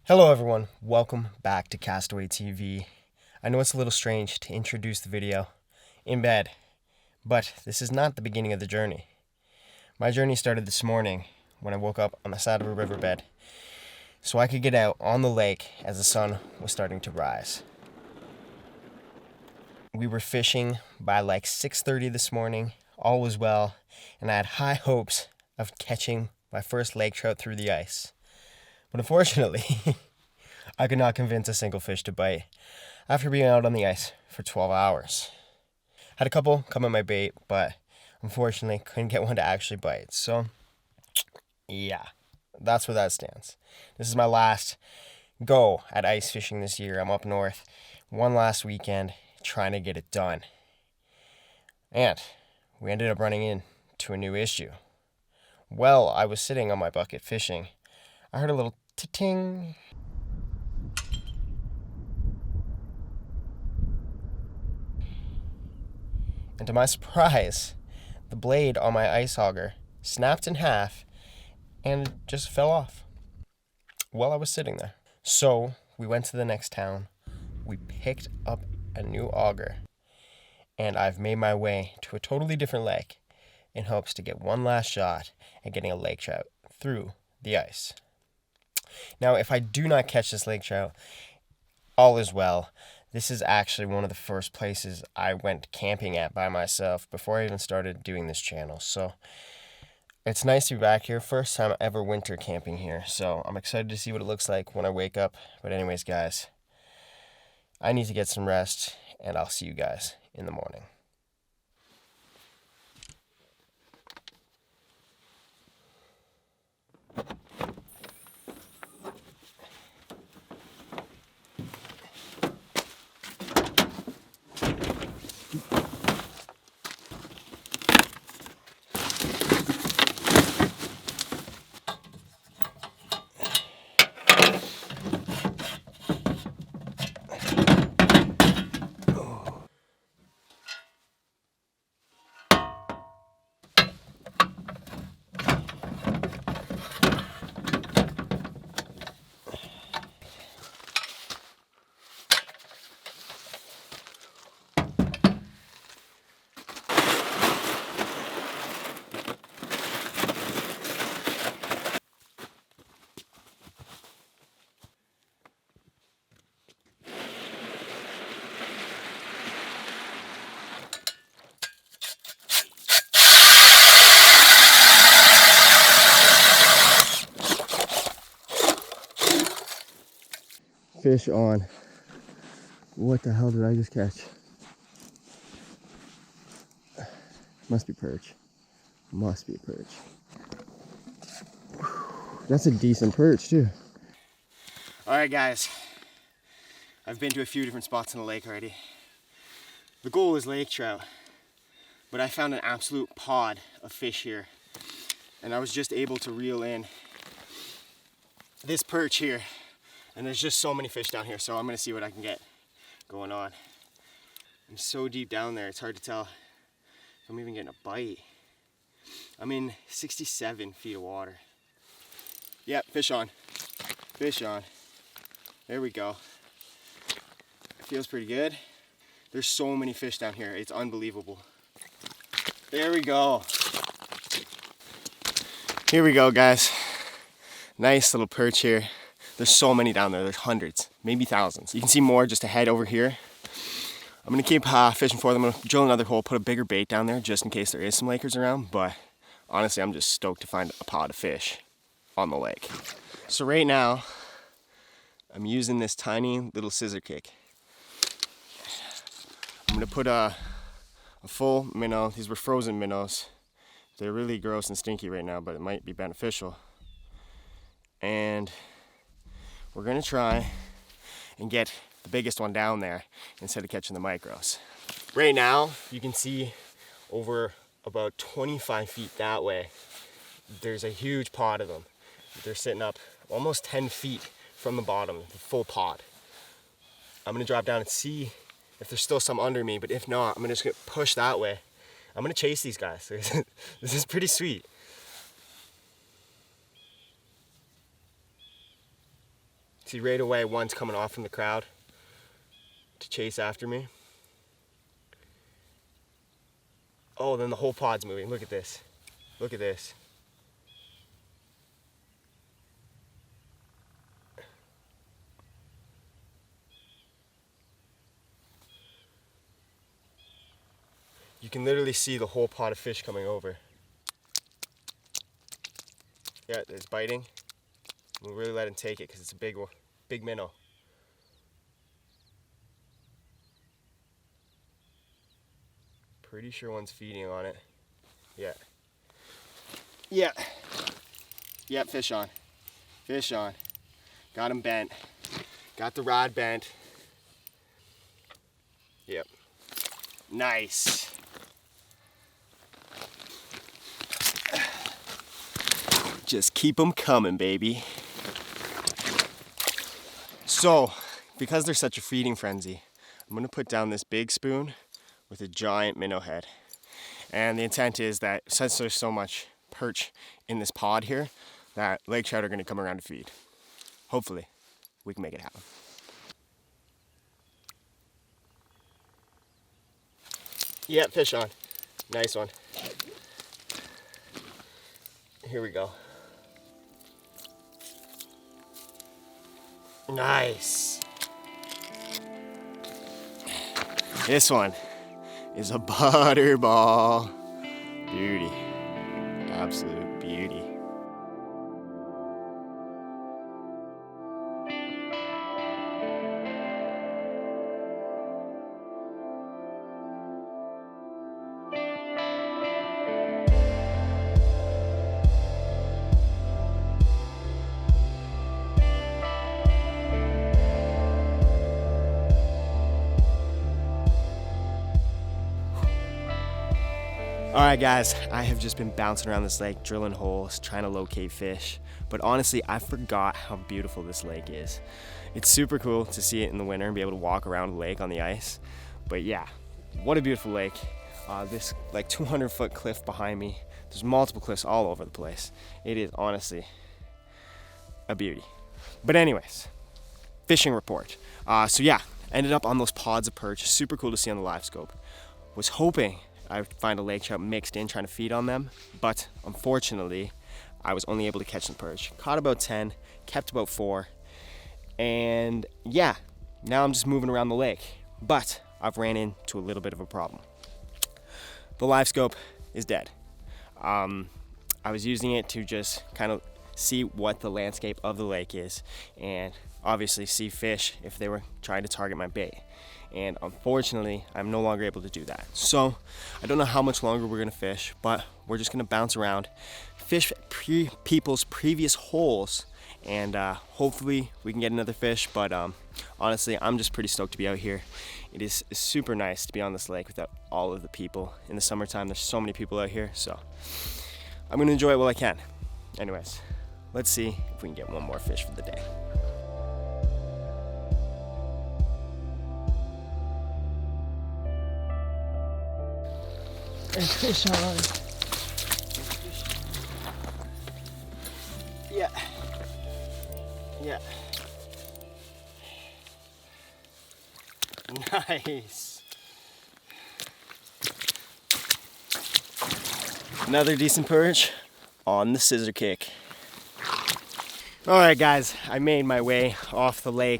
Hello everyone, welcome back to Castaway TV. I know it's a little strange to introduce the video in bed, but this is not the beginning of the journey. My journey started this morning when I woke up on the side of a riverbed so I could get out on the lake as the sun was starting to rise. We were fishing by like 6:30 this morning, all was well, and I had high hopes of catching my first lake trout through the ice. But unfortunately, I could not convince a single fish to bite after being out on the ice for 12 hours. Had a couple come at my bait, but unfortunately couldn't get one to actually bite. So, yeah, that's where that stands. This is my last go at ice fishing this year. I'm up north one last weekend trying to get it done. And we ended up running into a new issue. While I was sitting on my bucket fishing, I heard a little ting. And to my surprise, the blade on my ice auger snapped in half and just fell off while I was sitting there. So we went to the next town, we picked up a new auger, and I've made my way to a totally different lake in hopes to get one last shot at getting a lake trout through the ice. Now, if I do not catch this lake trout, all is well. This is actually one of the first places I went camping at by myself before I even started doing this channel. So it's nice to be back here. First time ever winter camping here. So I'm excited to see what it looks like when I wake up. But anyways, guys, I need to get some rest, and I'll see you guys in the morning. Fish on. What the hell did I just catch? Must be perch. Must be a perch. That's a decent perch too. Alright guys, I've been to a few different spots in the lake already. The goal is lake trout, but I found an absolute pod of fish here, and I was just able to reel in this perch here. And there's just so many fish down here, so I'm gonna see what I can get going on. I'm so deep down there, it's hard to tell if I'm even getting a bite. I'm in 67 feet of water. Yep, fish on. Fish on. There we go. It feels pretty good. There's so many fish down here, it's unbelievable. There we go. Here we go, guys. Nice little perch here. There's so many down there, there's hundreds, maybe thousands. You can see more just ahead over here. I'm gonna keep fishing for them. I'm gonna drill another hole, put a bigger bait down there just in case there is some lakers around, but honestly, I'm just stoked to find a pod of fish on the lake. So right now, I'm using this tiny little scissor kick. I'm gonna put a full minnow. These were frozen minnows. They're really gross and stinky right now, but it might be beneficial. And we're gonna try and get the biggest one down there instead of catching the micros. Right now, you can see over about 25 feet that way, there's a huge pod of them. They're sitting up almost 10 feet from the bottom, the full pod. I'm gonna drop down and see if there's still some under me, but if not, I'm gonna just push that way. I'm gonna chase these guys. This is pretty sweet. See, right away, one's coming off from the crowd to chase after me. Oh, then the whole pod's moving. Look at this. Look at this. You can literally see the whole pod of fish coming over. Yeah, it's biting. We'll really let him take it because it's a big minnow. Pretty sure one's feeding on it. Yeah. Yeah. Yeah, fish on. Fish on. Got him bent. Got the rod bent. Yep. Nice. Just keep them coming, baby. So, because there's such a feeding frenzy, I'm gonna put down this big spoon with a giant minnow head. And the intent is that since there's so much perch in this pod here, that lake trout are gonna come around to feed. Hopefully, we can make it happen. Yeah, fish on. Nice one. Here we go. Nice. This one is a butterball. Beauty. Absolute beauty. Alright guys, I have just been bouncing around this lake, drilling holes, trying to locate fish. But honestly, I forgot how beautiful this lake is. It's super cool to see it in the winter and be able to walk around the lake on the ice. But yeah, what a beautiful lake. This like 200-foot cliff behind me. There's multiple cliffs all over the place. It is honestly a beauty. But anyways, fishing report. So yeah, ended up on those pods of perch. Super cool to see on the live scope. Was hoping I would find a lake trout mixed in trying to feed on them, but unfortunately I was only able to catch some perch. Caught about 10, kept about 4, and yeah, now I'm just moving around the lake. But I've ran into a little bit of a problem. The live scope is dead. I was using it to just kind of see what the landscape of the lake is and obviously see fish if they were trying to target my bait. And unfortunately, I'm no longer able to do that. So I don't know how much longer we're gonna fish, but we're just gonna bounce around, fish people's previous holes, and hopefully we can get another fish. But honestly, I'm just pretty stoked to be out here. It is super nice to be on this lake without all of the people. In the summertime, there's so many people out here, so I'm gonna enjoy it while I can. Anyways, let's see if we can get one more fish for the day. There's fish on. Yeah. Yeah. Nice. Another decent perch on the scissor kick. Alright guys, I made my way off the lake.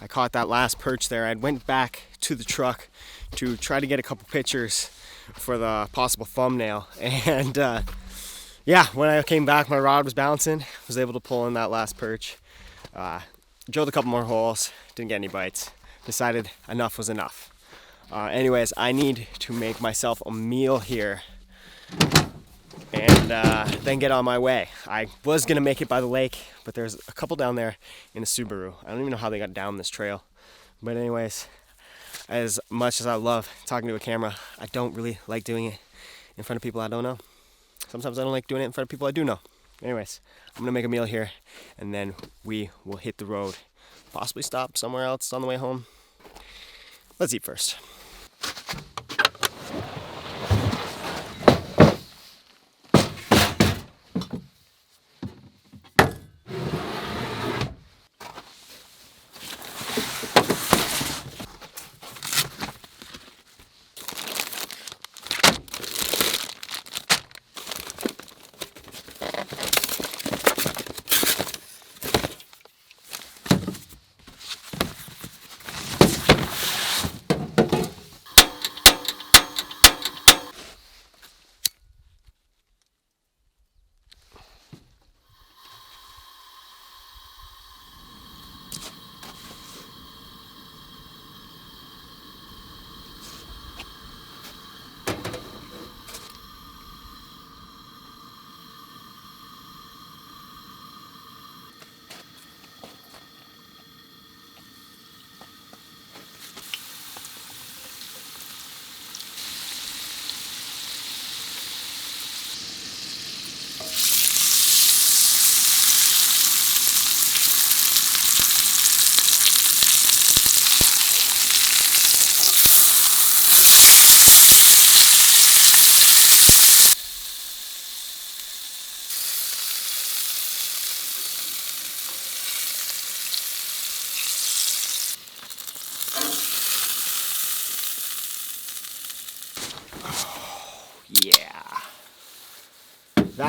I caught that last perch there. I went back to the truck to try to get a couple pictures for the possible thumbnail, and yeah, when I came back my rod was bouncing. Was able to pull in that last perch. Drilled a couple more holes, didn't get any bites. Decided enough was enough. Anyways, I need to make myself a meal here and then get on my way. I was gonna make it by the lake, but there's a couple down there in a Subaru. I don't even know how they got down this trail, but anyways, as much as I love talking to a camera, I don't really like doing it in front of people I don't know. Sometimes I don't like doing it in front of people I do know. Anyways, I'm gonna make a meal here and then we will hit the road. Possibly stop somewhere else on the way home. Let's eat first.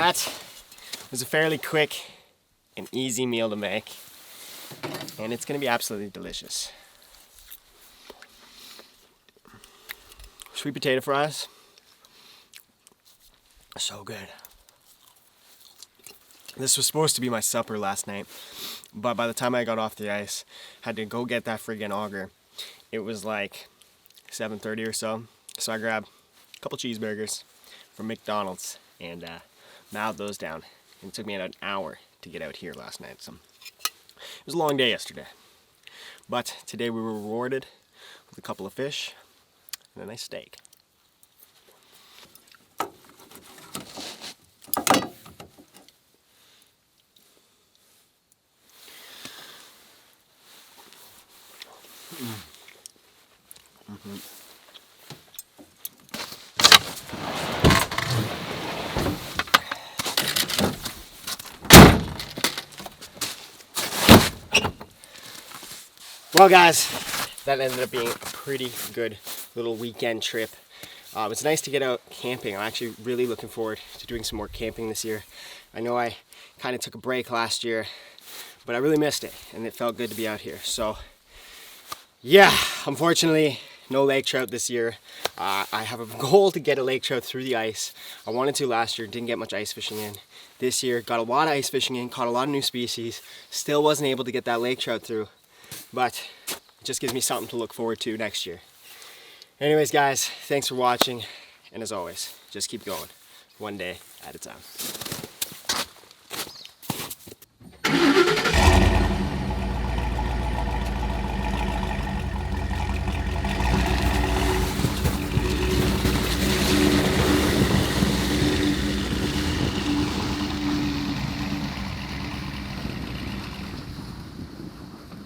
that was a fairly quick and easy meal to make, and it's gonna be absolutely delicious. Sweet potato fries, so good. This was supposed to be my supper last night, but by the time I got off the ice, had to go get that friggin' auger. It was like 7:30 or so, so I grabbed a couple cheeseburgers from McDonald's and mouthed those down. And it took me about an hour to get out here last night, so it was a long day yesterday. But today we were rewarded with a couple of fish and a nice steak. Well guys, that ended up being a pretty good little weekend trip. It's nice to get out camping. I'm actually really looking forward to doing some more camping this year. I know I kind of took a break last year, but I really missed it and it felt good to be out here. So yeah, unfortunately no lake trout this year. I have a goal to get a lake trout through the ice. I wanted to last year, didn't get much ice fishing in. This year got a lot of ice fishing in, caught a lot of new species, still wasn't able to get that lake trout through. But it just gives me something to look forward to next year. Anyways guys, thanks for watching, and as always, just keep going, one day at a time.